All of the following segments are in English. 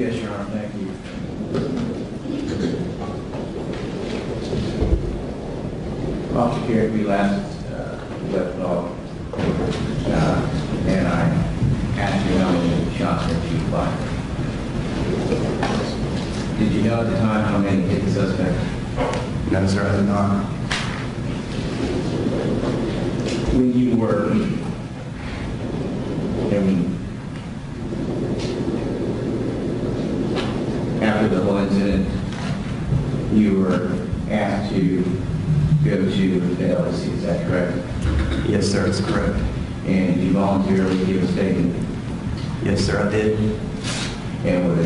Yes, Your Honor, thank you. Officer Kerrick, we last left off, and I asked you how many shots that you fired. Did you know at the time how many hit the suspect? No, sir, I did not. When you were after the whole incident, you were asked to go to the LSC, is that correct? Yes, sir, that's correct. And you voluntarily gave a statement? Yes, sir, I did. And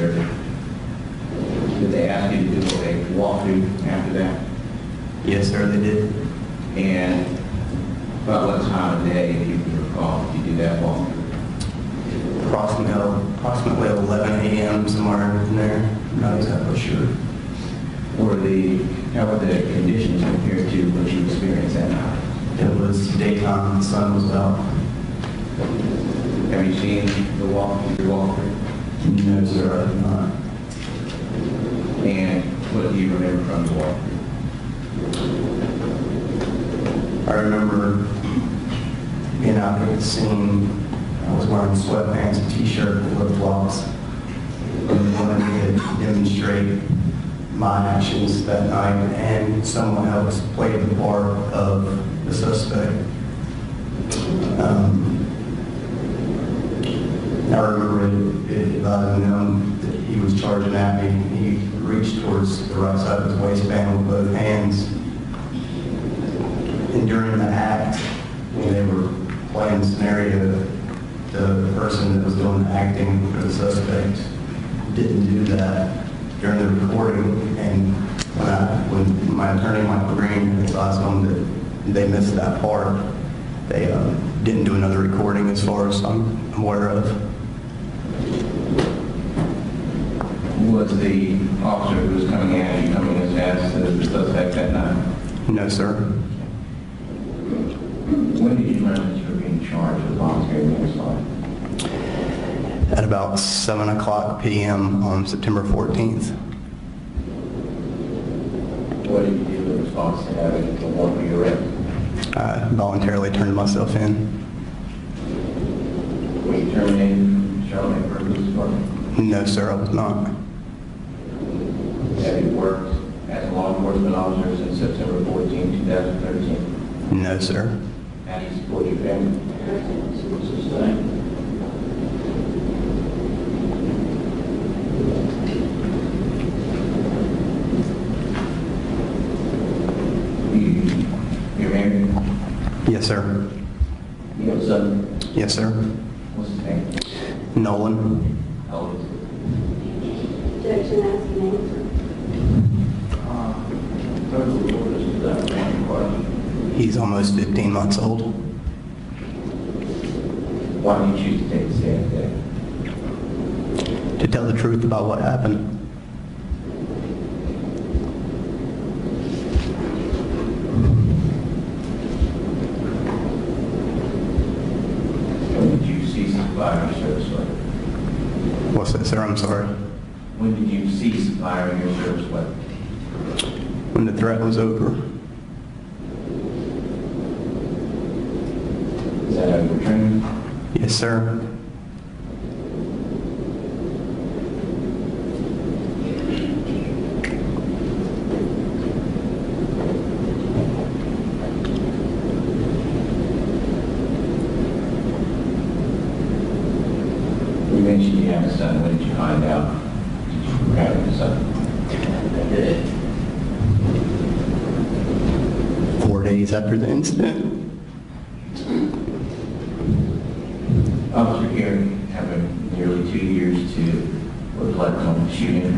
did they ask you to do a walkthrough after that? Yes, sir, they did. And about what time of day, if you can recall, did you do that walkthrough? Approximately 11 a.m., somewhere in there. Not exactly sure. How were the conditions compared to what you experienced that night? It was daytime, the sun was out. Have you seen your walkthrough? No, sir, I did not. And what do you remember from the walkthrough? I remember being out there at the scene. I was wearing sweatpants, a t-shirt, and flip-flops. And wanted me to demonstrate my actions that night, and someone else played the part of the suspect. I remember it known that he was charging at me. He reached towards the right side of his waistband with both hands. And during the act, when they were playing the scenario, the person that was doing the acting for the suspect didn't do that during the recording. And when my attorney, Michael Green, advised them that they missed that part, they didn't do another recording as far as I'm aware of. Was the officer who was coming at you coming as fast as the suspect that night? No, sir. When did you learn that you were being charged with voluntary manslaughter? At about 7 o'clock p.m. on September 14th. What did you do in response to having the warrant for your arrest? I voluntarily turned myself in. Were you terminated from Charlotte for police department? No, sir, I was not. Have you worked as a law enforcement officer since September 14, 2013? No, sir. How do you support your family? You're married? Yes, sir. You have a son? Yes, sir. What's his name? Nolan. How old is he? Objection, ask the name. He's almost 15 months old. Why did you choose to take the stand today? To tell the truth about what happened. When did you cease firing your service weapon? What's that, sir? I'm sorry. When did you cease firing your service weapon? When the threat was over. Is that how you were trained? Yes, sir. You mentioned you have a son. When did you find out you were having a son? 4 days after the incident. Officer Kerrick, having nearly 2 years to reflect on the shooting,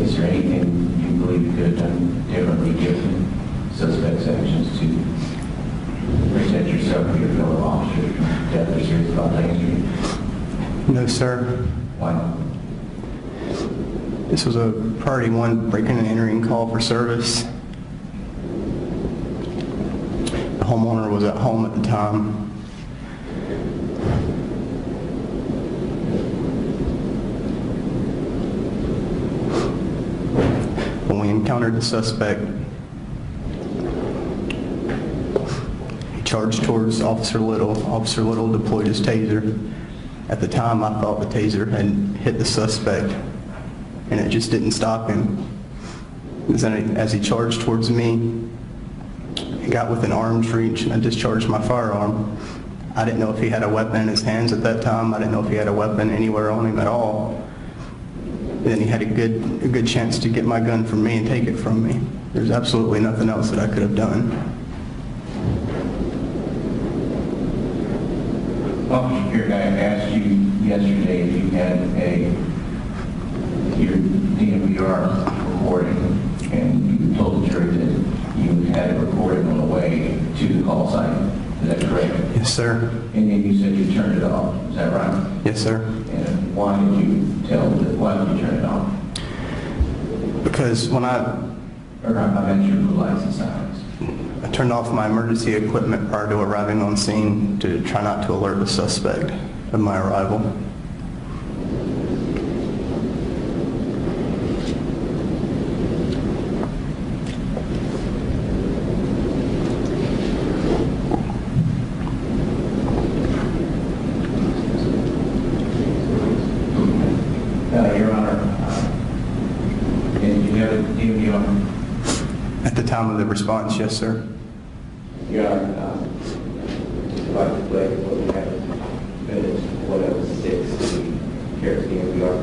is there anything you believe you could have done differently given suspect's actions to protect yourself or your fellow officers from death or serious bodily injury? No, sir. Why not? This was a priority 1 breaking and entering call for service. The homeowner was at home at the time. encountered the suspect. He charged towards Officer Little. Officer Little deployed his taser. At the time, I thought the taser had hit the suspect, and it just didn't stop him. As he charged towards me, he got within arm's reach, and I discharged my firearm. I didn't know if he had a weapon in his hands at that time. I didn't know if he had a weapon anywhere on him at all. Then he had a good chance to get my gun from me and take it from me. There's absolutely nothing else that I could have done. Officer Kerrick, I asked you yesterday if you had your DMVR recording, and you told the jury that you had it recorded on the way to the call site. Is that correct? Yes, sir. And then you said you turned it off. Is that right? Yes, sir. And why did you turn it off? Because when I meant your blue lights and sirens. I turned off my emergency equipment prior to arriving on scene to try not to alert the suspect of my arrival. Your Honor, and you have a DMVR? At the time of the response, yes, sir. Your Honor, like to play what we have minutes, whatever, 6, Kerrick's DMVR.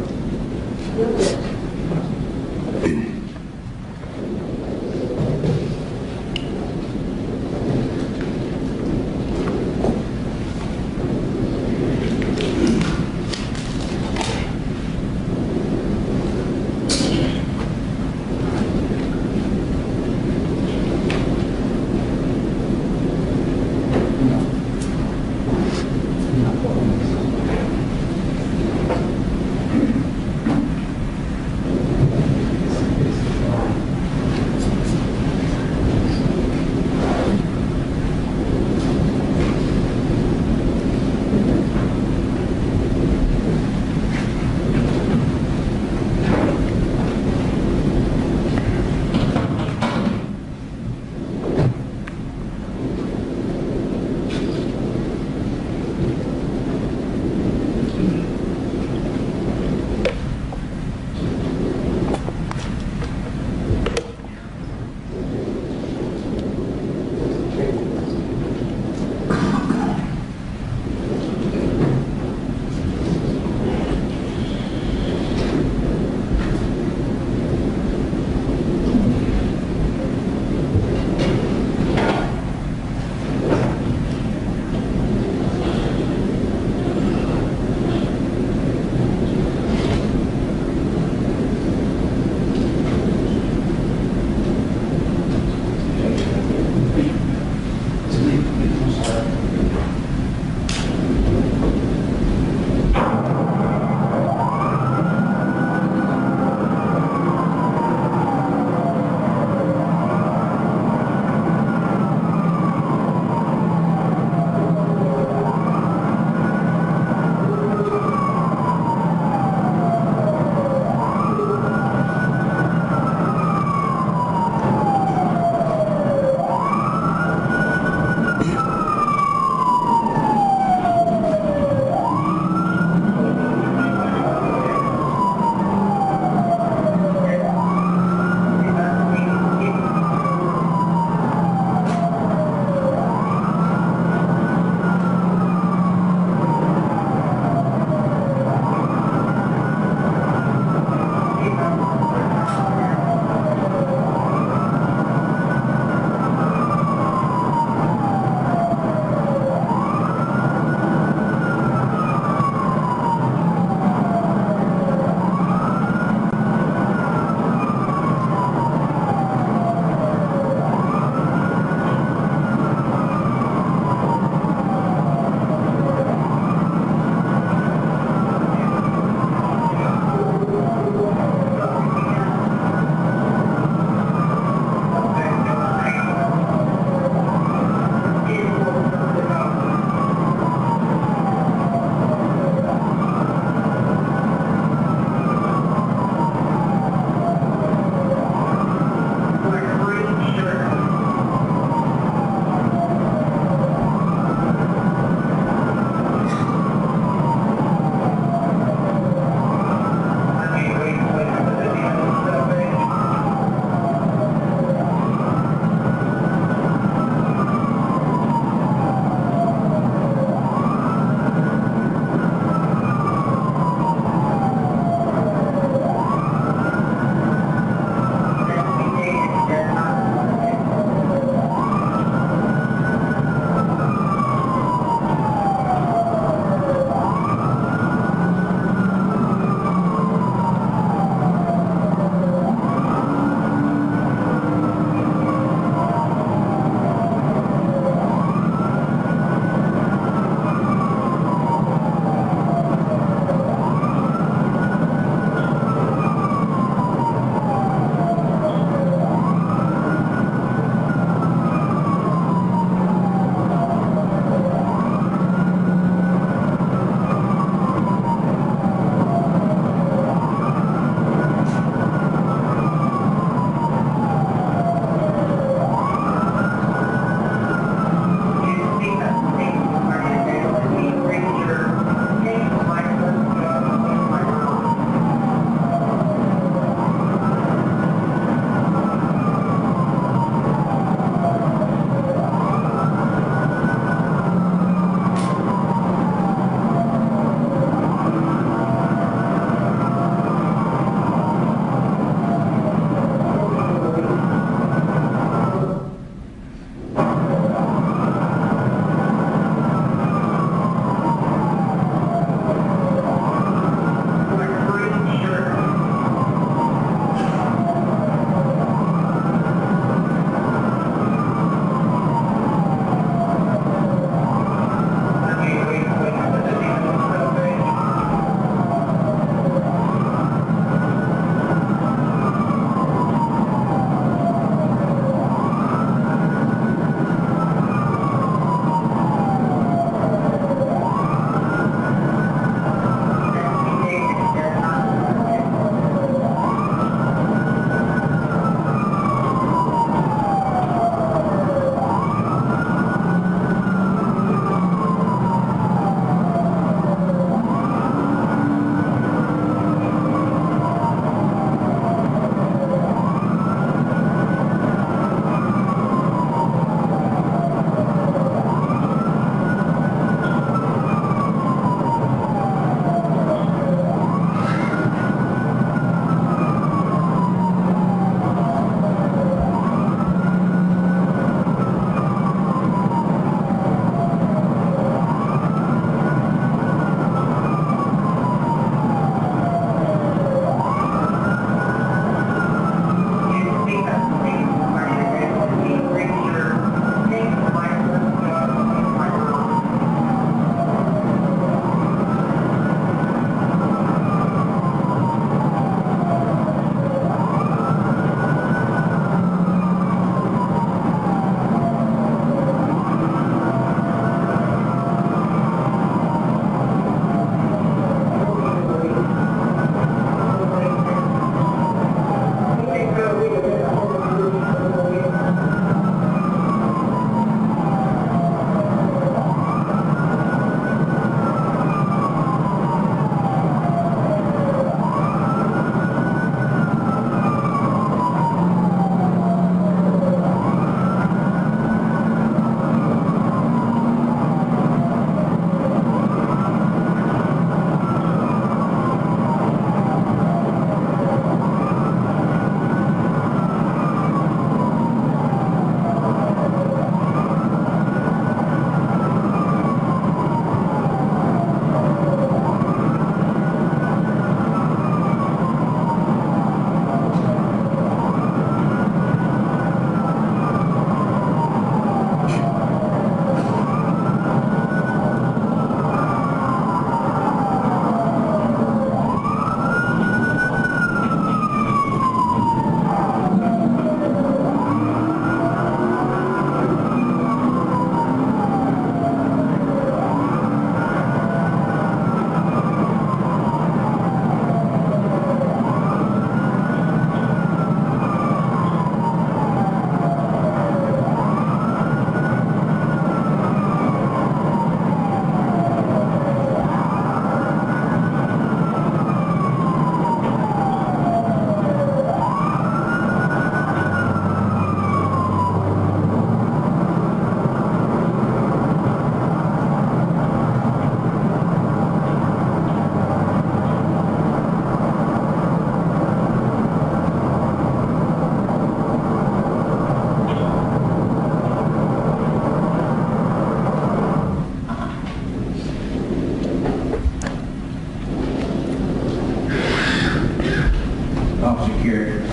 Kerrick,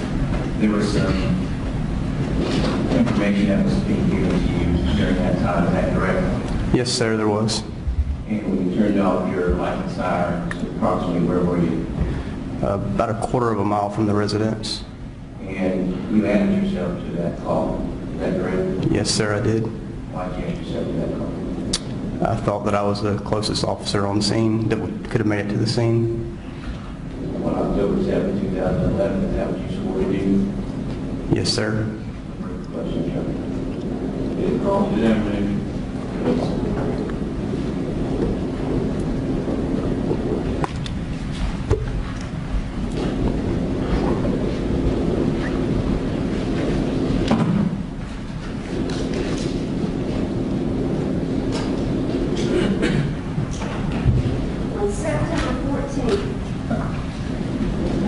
there was some information that was being given to you during that time, is that correct? Yes, sir, there was. And when you turned off your light and sirens, approximately where were you? About a quarter of a mile from the residence. And you added yourself to that call, is that correct? Yes, sir, I did. Why did you add yourself to that call? I thought that I was the closest officer on scene that could have made it to the scene. On October 7, 2011, is that what you swore to do? Yes, sir. Question, John. Did it cross examination?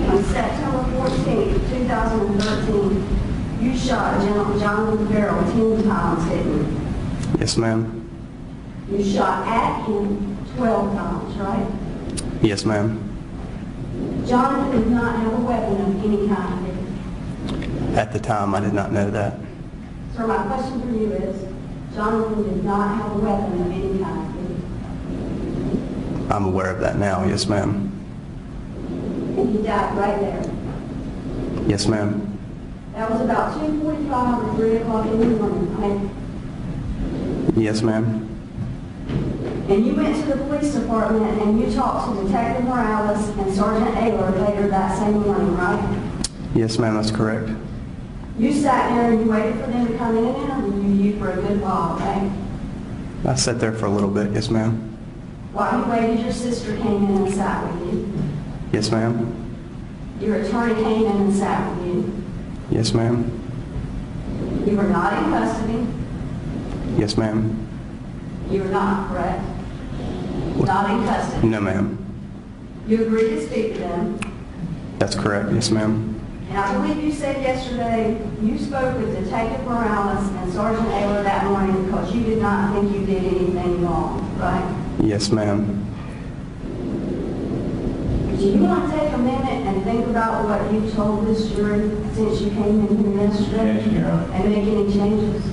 On September 14th, 2013, you shot John in the barrel 10 times, didn't you? Yes, ma'am. You shot at him 12 times, right? Yes, ma'am. Jonathan did not have a weapon of any kind, did he? At the time, I did not know that. So my question for you is, Jonathan did not have a weapon of any kind, did I'm aware of that now. Yes, ma'am. he? And he died right there. Yes, ma'am. That was about 2:45 or 3 o'clock in the morning, right? Yes, ma'am. And you went to the police department and you talked to Detective Morales and Sergeant Ayler later that same morning, right? Yes, ma'am, that's correct. You sat there and you waited for them to come in and interview you for a good while, right? I sat there for a little bit. Yes, ma'am. While you waited, your sister came in and sat with you. Yes, ma'am. Your attorney came in and sat with you. Yes, ma'am. You were not in custody. Yes, ma'am. You were not, correct? Not in custody. No, ma'am. You agreed to speak to them. That's correct. Yes, ma'am. And I believe you said yesterday you spoke with Detective Morales and Sergeant Ayler that morning because you did not think you did anything wrong, right? Yes, ma'am. Do you want to take a minute and think about what you told this jury since you came in here yesterday? Yes, Your Honor. And make any changes?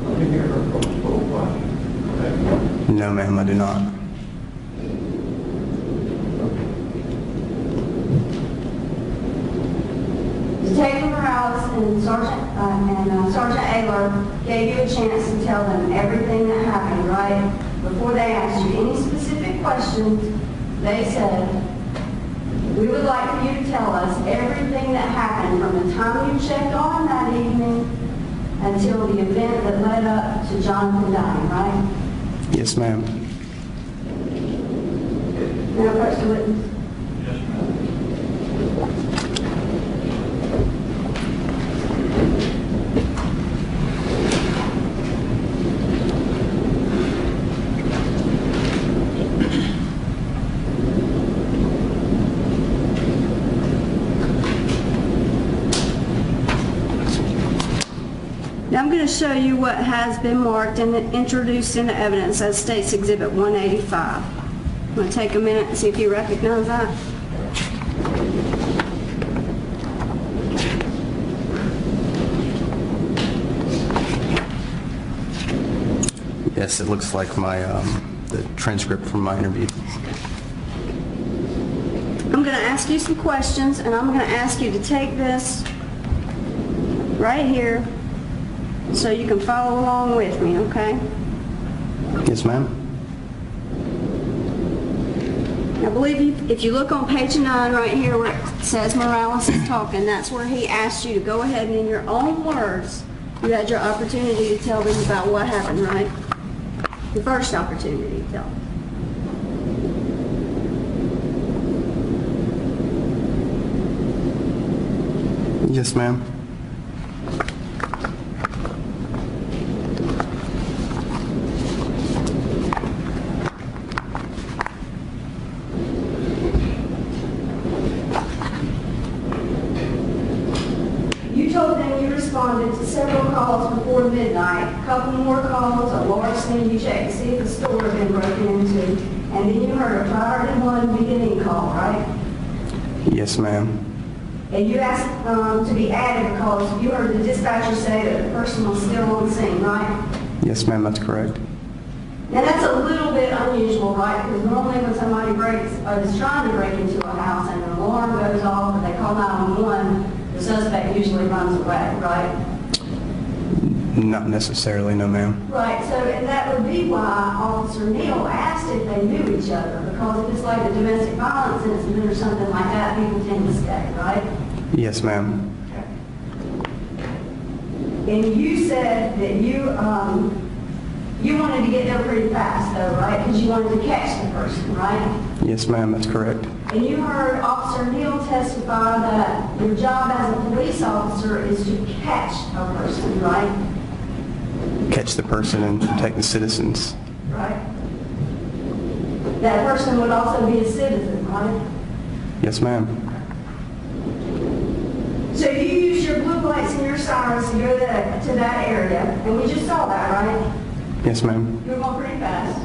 Let me hear her full question. No, ma'am, I do not. Detective Morales and Sergeant Ayler gave you a chance to tell them everything that happened, right? Before they asked you any specific questions, they said, we would like for you to tell us everything that happened from the time you checked on that evening until the event that led up to Jonathan dying, right? Yes, ma'am. Now, approach the witness. Now I'm going to show you what has been marked and introduced into evidence as states Exhibit 185. I'm going to take a minute and see if you recognize that. Yes, it looks like my the transcript from my interview. I'm going to ask you some questions, and I'm going to ask you to take this right here so you can follow along with me, okay? Yes, ma'am. I believe if you look on page 9 right here where it says Morales is talking, that's where he asked you to go ahead and in your own words, you had your opportunity to tell them about what happened, right? The first opportunity to tell them. Yes, ma'am. You told them you responded to several calls before midnight, a couple more calls, a large scene you checked to see if the store had been broken into, and then you heard a priority 1 beginning call, right? Yes, ma'am. And you asked to be added because you heard the dispatcher say that the person was still on the scene, right? Yes, ma'am, that's correct. Now that's a little bit unusual, right? Because normally when somebody is trying to break into a house and an alarm goes off and they call 911, the suspect usually runs away, right? Not necessarily, no, ma'am. Right, so, and that would be why Officer Neal asked if they knew each other, because if it's like a domestic violence incident or something like that, people tend to stay, right? Yes, ma'am. And you said that you wanted to get there pretty fast though, right? Because you wanted to catch the person, right? Yes, ma'am, that's correct. And you heard Officer Neal testify that your job as a police officer is to catch a person, right? Catch the person and protect the citizens. Right. That person would also be a citizen, right? Yes, ma'am. So you use your blue lights and your sirens to go to that area, and we just saw that, right? Yes, ma'am. You were going pretty fast.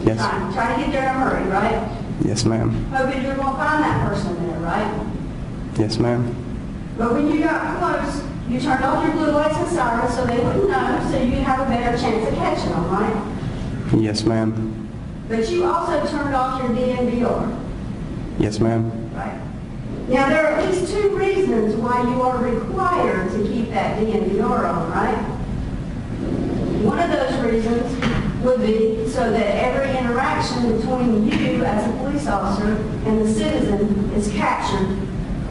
Yes. Trying to get there in a hurry, right? Yes, ma'am. Hoping you were going to find that person there, right? Yes, ma'am. But when you got close, you turned off your blue lights and sirens so they wouldn't know, so you'd have a better chance of catching them, right? Yes, ma'am. But you also turned off your DNVR. Yes, ma'am. Right. Now, there are at least two reasons why you are required to keep that DNVR on, right? One of those reasons would be so that every interaction between you as a police officer and the citizen is captured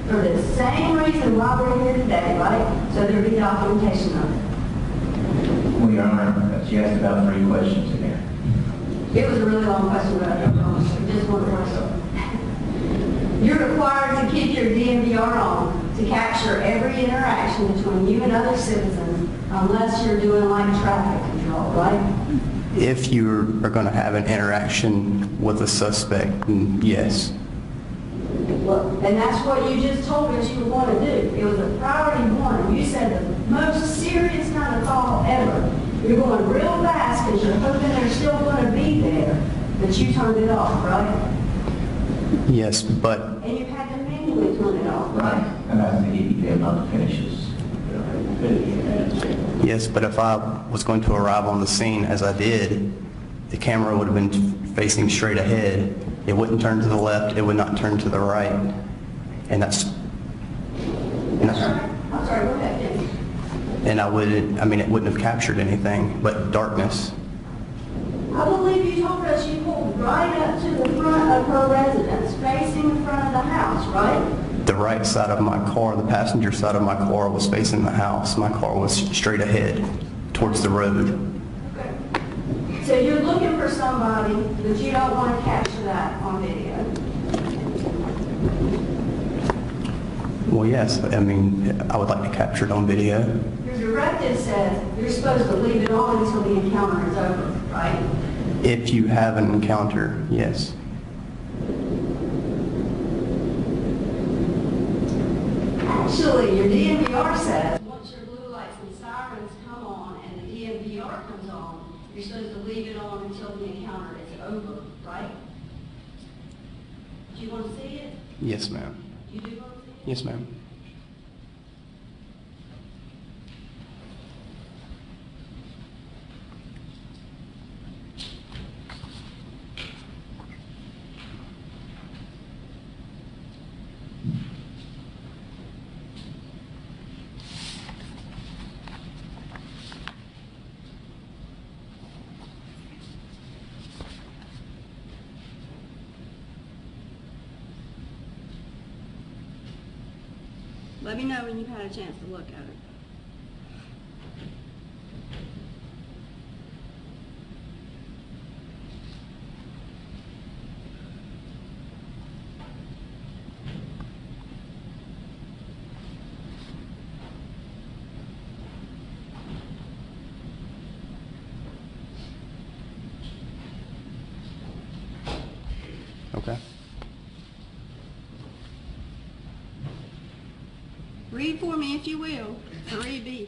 for the same reason why we're here today, right? So there'd be documentation of it. Well, Your Honor, she asked about 3 questions in there. It was a really long question, but I don't know. Just one question. You're required to keep your DNVR on to capture every interaction between you and other citizens unless you're doing like traffic control, right? If you are going to have an interaction with a suspect, then yes. Well, and that's what you just told us you were going to do. It was a priority 1. You said the most serious kind of call ever. You're going real fast because you're hoping they're still going to be there, but you turned it off, right? Yes, but And you had to manually turn it off, right? And I think he'd be able to finish his. yes, but if I was going to arrive on the scene as I did, the camera would have been facing straight ahead. It wouldn't turn to the left. It would not turn to the right. And that's. I'm sorry, go ahead, Jim. And it wouldn't have captured anything but darkness. I believe you told us you pulled right up to the front of her residence, facing the front of the house, right? The right side of my car, the passenger side of my car was facing the house. My car was straight ahead towards the road. Okay. So you're looking for somebody, but you don't want to capture that on video. Well, yes, I would like to capture it on video. Your directive says you're supposed to leave it on until the encounter is over, right? If you have an encounter, yes. Actually, your DNVR says once your blue lights and sirens come on and the DNVR comes on, you're supposed to leave it on until the encounter is over, right? Do you want to see it? Yes, ma'am. You do want to see it? Yes, ma'am. Let me know when you've had a chance to look at it. Okay. Read for me if you will. 3B.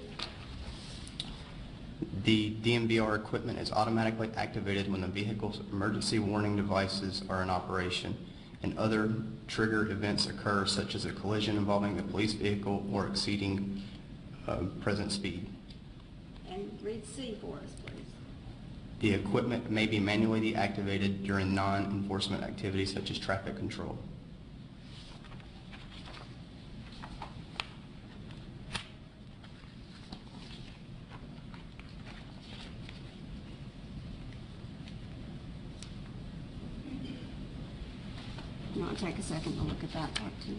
The DMVR equipment is automatically activated when the vehicle's emergency warning devices are in operation. and other trigger events occur, such as a collision involving the police vehicle or exceeding present speed. And read C for us, please. The equipment may be manually deactivated during non-enforcement activities such as traffic control. You want to take a second to look at that part too?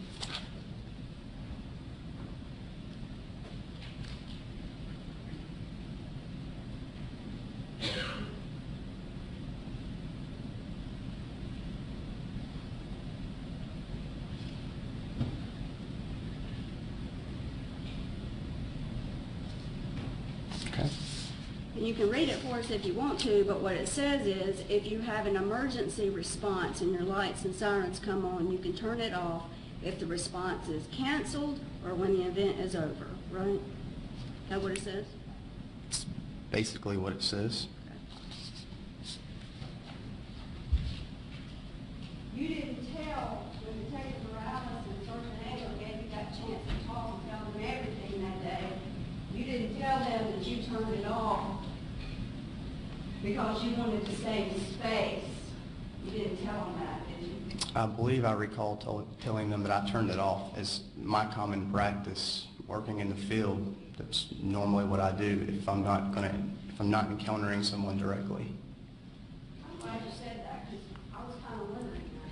Okay. And you can read it for us if you want to, but what it says is, if you have an emergency response and your lights and sirens come on, you can turn it off if the response is canceled or when the event is over, right? Is that what it says? It's basically what it says. You didn't tell when Detective Morales and Sergeant Angel gave you that chance to talk and tell them everything that day. You didn't tell them that you turned it off because you wanted to save space. You didn't tell them that, did you? I believe I recall telling them that I turned it off as my common practice working in the field. That's normally what I do if I'm not encountering someone directly. I'm glad you said that because I was kind of wondering that.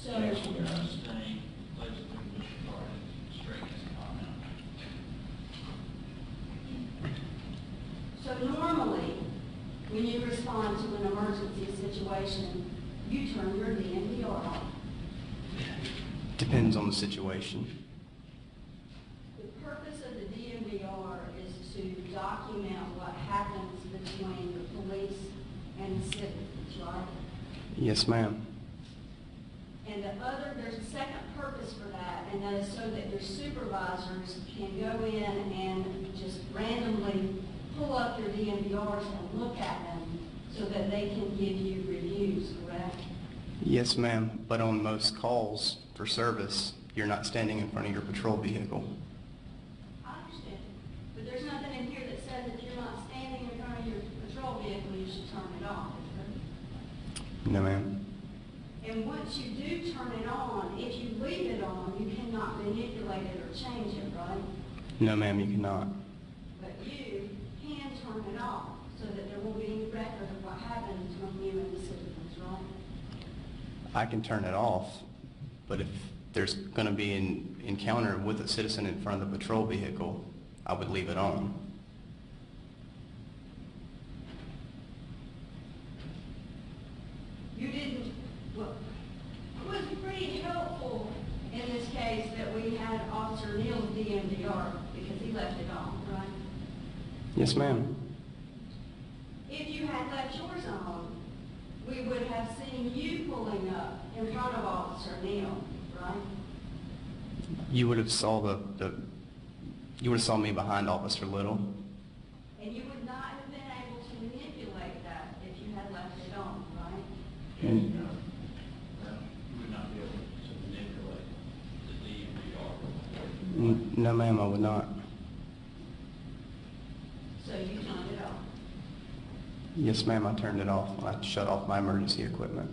So, Actually, I was saying, legislative Mr. Carter, straight his comment. so normally, when you respond to an emergency situation, you turn your DMVR off. Depends on the situation. The purpose of the DMVR is to document what happens between the police and the citizens, right? Yes, ma'am. And there's a second purpose for that, and that is so that your supervisors can go in and just randomly pull up your DMVRs and look at them so that they can give you reviews, correct? Yes, ma'am. But on most calls for service, you're not standing in front of your patrol vehicle. I understand, but there's nothing in here that says if you're not standing in front of your patrol vehicle, you should turn it off, is there? No, ma'am. And once you do turn it on, if you leave it on, you cannot manipulate it or change it, right? No, ma'am, you cannot. But you can turn it off so that there won't be any record of what happened between you and the citizens, right? I can turn it off, but if there's going to be an encounter with a citizen in front of the patrol vehicle, I would leave it on. You didn't, well, it was pretty helpful in this case that we had Officer Neal's DMVR because he left it on, right? Yes, ma'am. If you had left yours on, we would have seen you pulling up in front of Officer Neal, right? You would have saw you would have saw me behind Officer Little. And you would not have been able to manipulate that if you had left it on, right? Yes, no. No, you would not be able to manipulate the DMVR. No, ma'am, I would not. So you turned it off. Yes, ma'am, I turned it off when I shut off my emergency equipment.